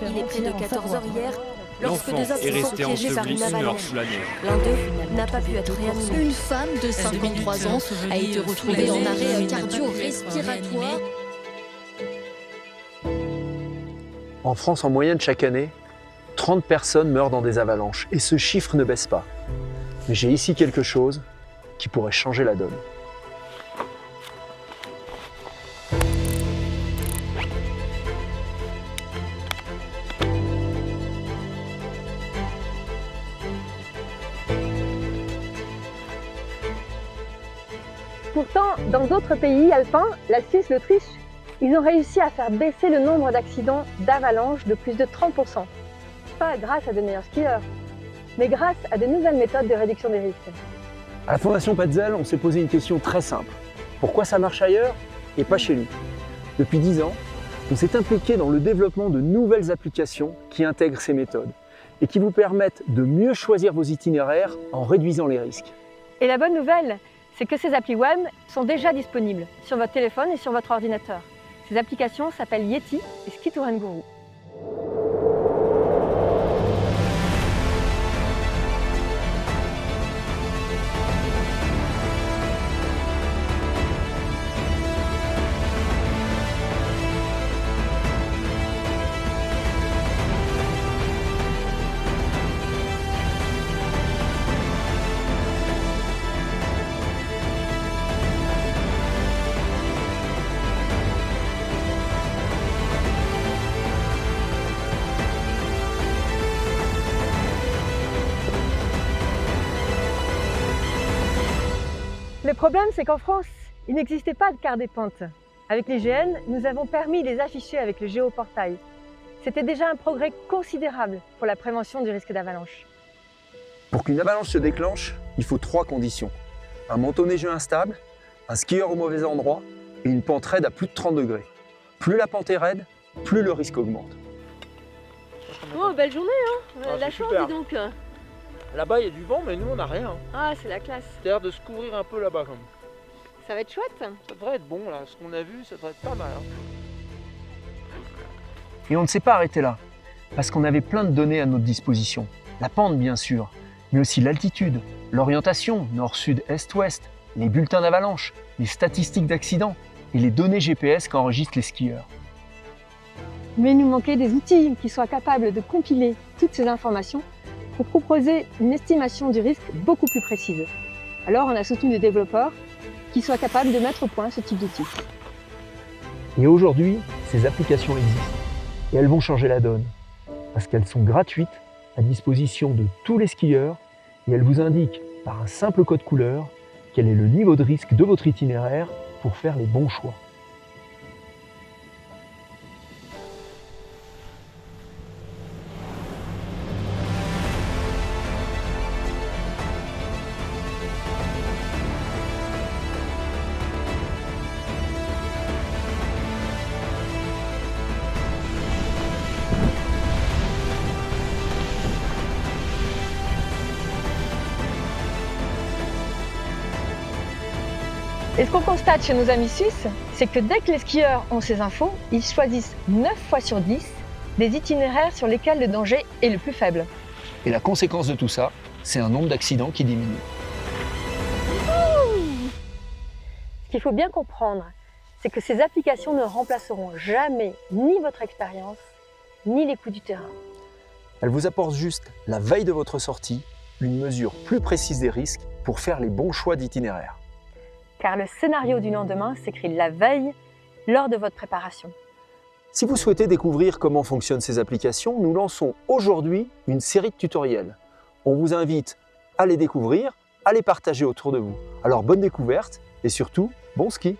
Il est près de 14 h hier, lorsque deux hommes est se sont resté piégés par enseveli une 1 heure avalanche. sous la neige. L'un d'eux n'a pas pu être réanimé. Une femme de 53 ans a été retrouvée en arrêt cardio-respiratoire. En France, en moyenne, chaque année, 30 personnes meurent dans des avalanches. Et ce chiffre ne baisse pas. Mais j'ai ici quelque chose qui pourrait changer la donne. Pourtant, dans d'autres pays alpins, la Suisse, l'Autriche, ils ont réussi à faire baisser le nombre d'accidents d'avalanche de plus de 30%. Pas grâce à de meilleurs skieurs, mais grâce à de nouvelles méthodes de réduction des risques. À la Fondation Petzl, on s'est posé une question très simple. Pourquoi ça marche ailleurs et pas chez nous? Depuis 10 ans, on s'est impliqué dans le développement de nouvelles applications qui intègrent ces méthodes et qui vous permettent de mieux choisir vos itinéraires en réduisant les risques. Et la bonne nouvelle, c'est que ces applis web sont déjà disponibles sur votre téléphone et sur votre ordinateur. Ces applications s'appellent Yeti et Ski Tour & Guru. Le problème, c'est qu'en France, il n'existait pas de carte des pentes. Avec l'IGN, nous avons permis de les afficher avec le géoportail. C'était déjà un progrès considérable pour la prévention du risque d'avalanche. Pour qu'une avalanche se déclenche, il faut 3 conditions. Un manteau neigeux instable, un skieur au mauvais endroit et une pente raide à plus de 30 degrés. Plus la pente est raide, plus le risque augmente. Oh, belle journée, hein. Ah, La c'est chance, super. dis donc. Là-bas, il y a du vent, mais nous, on n'a rien. Ah, c'est la classe. C'est l'air de se couvrir un peu là-bas, quand même. Ça va être chouette. Ça devrait être bon, là. Ce qu'on a vu, ça devrait être pas mal. Hein. Et on ne s'est pas arrêté là, parce qu'on avait plein de données à notre disposition. La pente, bien sûr, mais aussi l'altitude, l'orientation, nord, sud, est, ouest, les bulletins d'avalanche, les statistiques d'accidents et les données GPS qu'enregistrent les skieurs. Mais il nous manquait des outils qui soient capables de compiler toutes ces informations pour proposer une estimation du risque beaucoup plus précise. Alors on a soutenu des développeurs qui soient capables de mettre au point ce type d'outils. Et aujourd'hui, ces applications existent. Et elles vont changer la donne. Parce qu'elles sont gratuites, à disposition de tous les skieurs, et elles vous indiquent, par un simple code couleur, quel est le niveau de risque de votre itinéraire pour faire les bons choix. Et ce qu'on constate chez nos amis suisses, c'est que dès que les skieurs ont ces infos, ils choisissent 9 fois sur 10 des itinéraires sur lesquels le danger est le plus faible. Et la conséquence de tout ça, c'est un nombre d'accidents qui diminue. Ce qu'il faut bien comprendre, c'est que ces applications ne remplaceront jamais ni votre expérience, ni les coûts du terrain. Elles vous apportent juste, la veille de votre sortie, une mesure plus précise des risques pour faire les bons choix d'itinéraire. Car le scénario du lendemain s'écrit la veille, lors de votre préparation. Si vous souhaitez découvrir comment fonctionnent ces applications, nous lançons aujourd'hui une série de tutoriels. On vous invite à les découvrir, à les partager autour de vous. Alors bonne découverte et surtout, bon ski!